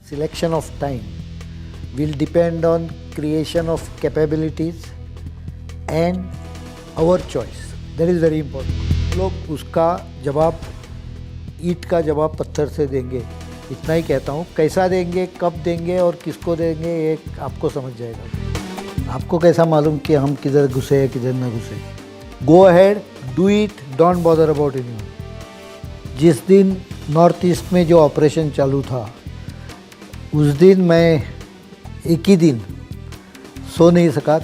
Selection of time will depend on creation of capabilities and our choice. That is very important. लोग उसका जवाब ईंट का जवाब पत्थर से देंगे, इतना ही कहता हूँ. कैसा देंगे, कब देंगे और किसको देंगे, ये आपको समझ जाएगा. आपको कैसा मालूम कि हम किधर घुसे हैं किधर ना घुसे. Go ahead, do it, don't bother about anyone. जिस दिन नॉर्थ ईस्ट में जो ऑपरेशन चालू था, उस दिन मैं एक ही दिन सो नहीं सका.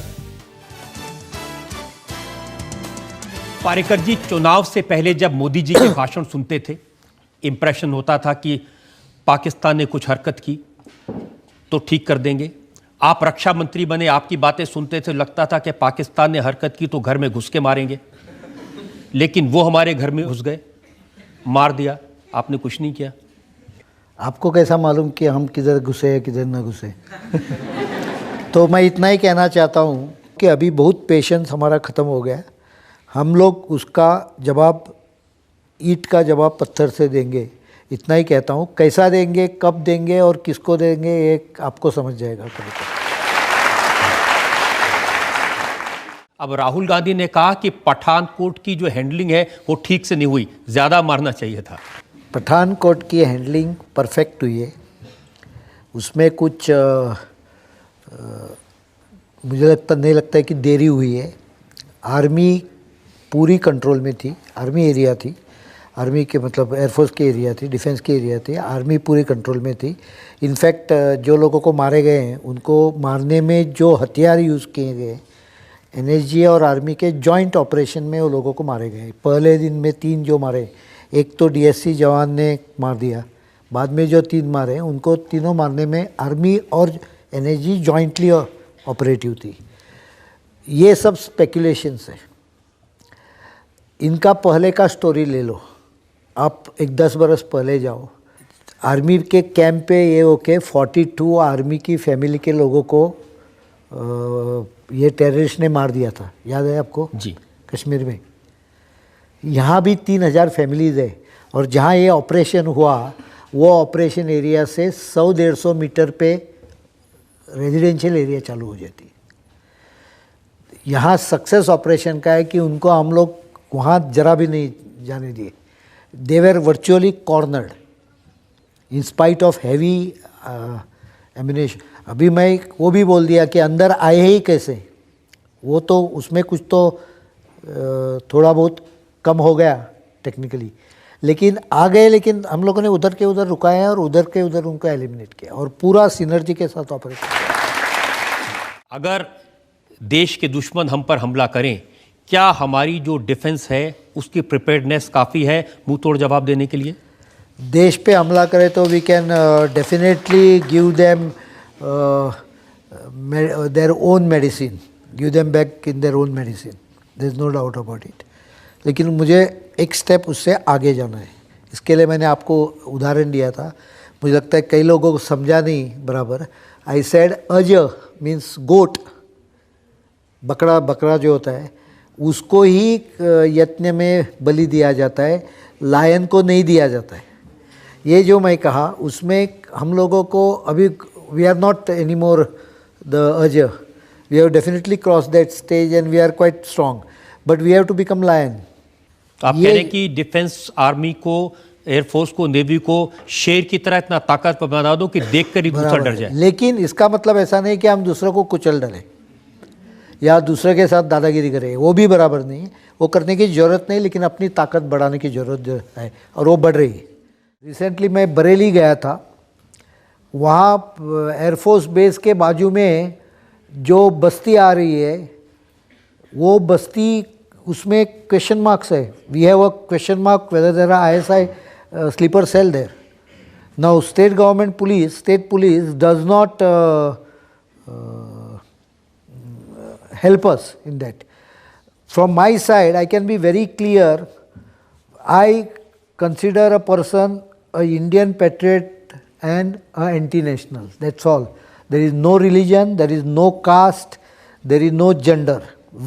पारेकर जी, चुनाव से पहले जब मोदी जी के भाषण सुनते थे, इम्प्रेशन होता था कि पाकिस्तान ने कुछ हरकत की तो ठीक कर देंगे. आप रक्षा मंत्री बने, आपकी बातें सुनते थे, लगता था कि पाकिस्तान ने हरकत की तो घर में घुस के मारेंगे. लेकिन वो हमारे घर में घुस गए, मार दिया, आपने कुछ नहीं किया. आपको कैसा मालूम कि हम किधर घुसे हैं किधर ना घुसे. तो मैं इतना ही कहना चाहता हूँ कि अभी बहुत पेशेंस हमारा ख़त्म हो गया. हम लोग उसका जवाब ईंट का जवाब पत्थर से देंगे, इतना ही कहता हूँ. कैसा देंगे, कब देंगे और किसको देंगे, ये आपको समझ जाएगा. अब राहुल गांधी ने कहा कि पठानकोट की जो हैंडलिंग है वो ठीक से नहीं हुई, ज़्यादा मारना चाहिए था. पठानकोट की हैंडलिंग परफेक्ट हुई है. उसमें कुछ मुझे नहीं लगता है कि देरी हुई है. आर्मी पूरी कंट्रोल में थी, आर्मी एरिया थी, आर्मी के मतलब एयरफोर्स की एरिया थी, डिफेंस की एरिया थी, आर्मी पूरी कंट्रोल में थी. इनफैक्ट जो लोगों को मारे गए हैं उनको मारने में जो हथियार यूज़ किए गए, एनएसजी और आर्मी के जॉइंट ऑपरेशन में वो लोगों को मारे गए. पहले दिन में 3 जो मारे, एक तो डीएससी जवान ने मार दिया, बाद में जो 3 मारे उनको तीनों मारने में आर्मी और एनएसजी जॉइंटली ऑपरेटिव थी. ये सब स्पेकुलेशंस है. इनका पहले का स्टोरी ले लो, आप एक 10 बरस पहले जाओ. आर्मी के कैंप पे ये ओके 42 आर्मी की फैमिली के लोगों को ये टेररिस्ट ने मार दिया था, याद है आपको जी. कश्मीर में. यहाँ भी 3000 फैमिलीज़ है. और जहाँ ये ऑपरेशन हुआ वो ऑपरेशन एरिया से 100-150 मीटर पे रेजिडेंशियल एरिया चालू हो जाती है. यहाँ सक्सेस ऑपरेशन का है कि उनको हम लोग वहाँ जरा भी नहीं जाने दिए. They were virtually cornered in spite of heavy ammunition. अभी मैं वो भी बोल दिया कि अंदर आए ही कैसे, वो तो उसमें कुछ तो थोड़ा बहुत कम हो गया टेक्निकली, लेकिन आ गए. लेकिन हम लोगों ने उधर के उधर रुकाया और उधर के उधर उनको एलिमिनेट किया और पूरा सिनर्जी के साथ ऑपरेट किया. अगर देश के दुश्मन हम पर हमला करें, क्या हमारी जो डिफेंस है उसकी प्रिपेयर्डनेस काफ़ी है मुंह तोड़ जवाब देने के लिए? देश पे हमला करे तो we can definitely give them their own medicine, give them back in their own medicine, there is no doubt about it. लेकिन मुझे एक स्टेप उससे आगे जाना है. इसके लिए मैंने आपको उदाहरण दिया था, मुझे लगता है कई लोगों को समझा नहीं बराबर. आई सेड अज मीन्स गोट, बकरा जो होता है उसको ही यज्ञ में बलि दिया जाता है, लायन को नहीं दिया जाता है. ये जो मैं कहा उसमें हम लोगों को अभी we are not any more the us, we have definitely cross that stage and we are quite strong, but we have to become lion. आप कह रहे हैं कि डिफेंस आर्मी को, एयरफोर्स को, नेवी को शेर की तरह इतना ताकतवर बना दो कि देखकर ही दूसरा डर जाए. लेकिन इसका मतलब ऐसा नहीं कि हम दूसरों को कुचल डालें या दूसरे के साथ दादागिरी करें, वो भी बराबर नहीं है. वो करने की ज़रूरत नहीं, लेकिन अपनी ताकत बढ़ाने की ज़रूरत है और वो बढ़ रही है. रिसेंटली मैं बरेली गया था. वहाँ एयरफोर्स बेस के बाजू में जो बस्ती आ रही है, वो बस्ती उसमें क्वेश्चन मार्क्स है. We have a question mark whether there are ISI sleeper cell there. Now state government police, state police does not help us in that. From my side, I can be very clear. I consider a person a Indian patriot and an anti-national. That's all. There is no religion, there is no caste, there is no gender.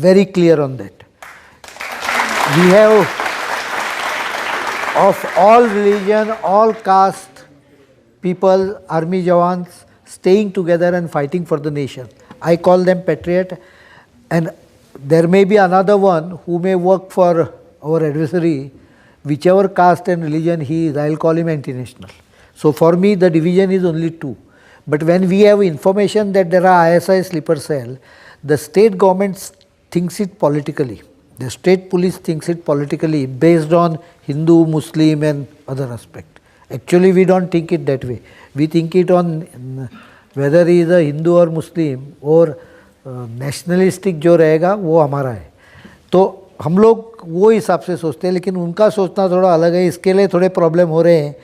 Very clear on that. We have of all religion, all caste people, army jawans, staying together and fighting for the nation. I call them patriot, and there may be another one who may work for our adversary, whichever caste and religion he is, I will call him anti-national. So for me, the division is only two. But when we have information that there are ISI sleeper cell, the state government thinks it politically. The state police thinks it politically based on Hindu, Muslim and other aspect. Actually, we don't think it that way. We think it on whether he is a Hindu or Muslim or nationalistic जो रहेगा वो हमारा है. तो हम लोग वो हिसाब से सोचते हैं, लेकिन उनका सोचना थोड़ा अलग है. इसके लिए थोड़े प्रॉब्लम हो रहे हैं.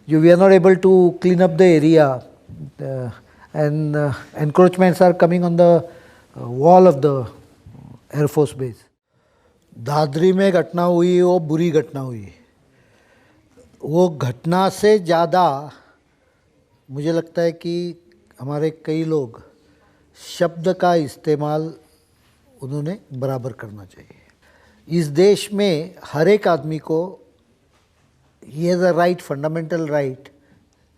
जो we are not able to clean up the area and encroachments are coming on the wall of the air force base. Dadri में घटना हुई वो बुरी घटना हुई. वो घटना से ज़्यादा मुझे लगता है कि हमारे कई लोग शब्द का इस्तेमाल उन्होंने बराबर करना चाहिए. इस देश में हर एक आदमी को ही has a right, fundamental right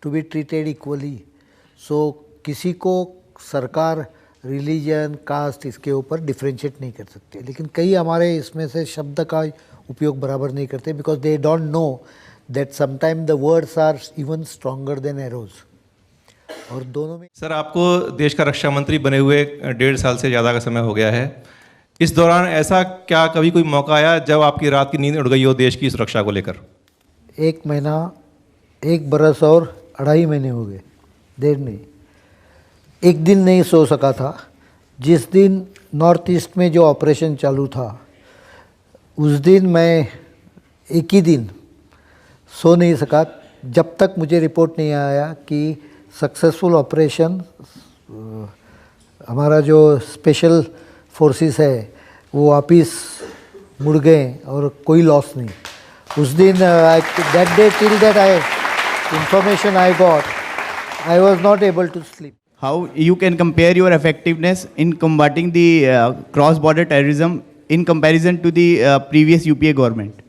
to be treated equally. So किसी को सरकार रिलीजन, कास्ट इसके ऊपर डिफ्रेंशिएट नहीं कर सकते. लेकिन कई हमारे इसमें से शब्द का उपयोग बराबर नहीं करते because they don't know that sometime the words are even stronger than arrows. और दोनों में सर, आपको देश का रक्षा मंत्री बने हुए 1.5 साल से ज़्यादा का समय हो गया है. इस दौरान ऐसा क्या कभी कोई मौका आया जब आपकी रात की नींद उड़ गई हो देश की सुरक्षा को लेकर? 1 महीना, 1 बरस और 2.5 महीने हो गए. देर नहीं, एक दिन नहीं सो सका था. जिस दिन नॉर्थ ईस्ट में जो ऑपरेशन चालू था उस दिन मैं एक ही दिन सो नहीं सका जब तक मुझे रिपोर्ट नहीं आया कि सक्सेसफुल ऑपरेशन हमारा जो स्पेशल फोर्सेस है वो वापिस मुड़ गए और कोई लॉस नहीं. उस दिन that day till that I information I got, I was not able to sleep. How you can compare your effectiveness in combating the cross-border terrorism in comparison to the previous UPA government?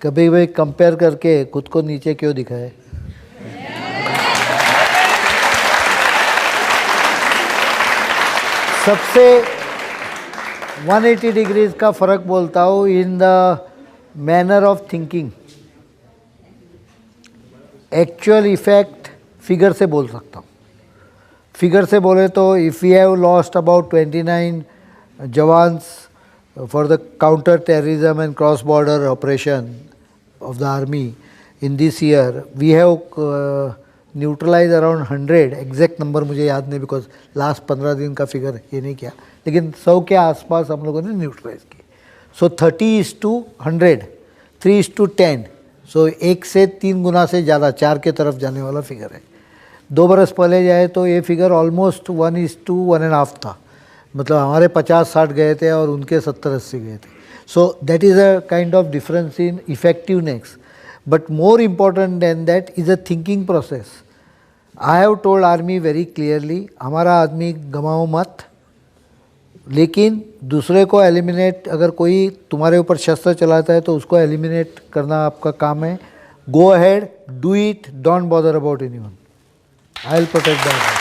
कभी भी compare करके खुद को नीचे क्यों दिखाए. सबसे 180 degrees का फ़र्क बोलता हूँ in the manner of thinking. Actual effect figure से बोल सकता हूँ. फिगर से बोले तो if we have lost about 29 jawans for the counter terrorism and cross border operation of the army in this year, we have neutralize around 100. Exact number मुझे याद नहीं बिकॉज लास्ट 15 दिन का फिगर ये नहीं किया, लेकिन 100 के आसपास हम लोगों ने न्यूट्रलाइज किए. सो 30:100, 3:10. सो 1 से 3 गुना से ज़्यादा 4 के तरफ जाने वाला फिगर है. 2 बरस पहले जाए तो ये फिगर ऑलमोस्ट 1:1.5 था. मतलब हमारे 50-60 गए थे और उनके 70-80 गए थे. So that is a kind of difference in effectiveness. But more important than that is a thinking process. I have told army very clearly, हमारा आदमी गंवाओ मत, लेकिन दूसरे को एलिमिनेट, अगर कोई तुम्हारे ऊपर शस्त्र चलाता है तो उसको एलिमिनेट करना आपका काम है. Go ahead, do it, don't bother about anyone. I will protect that.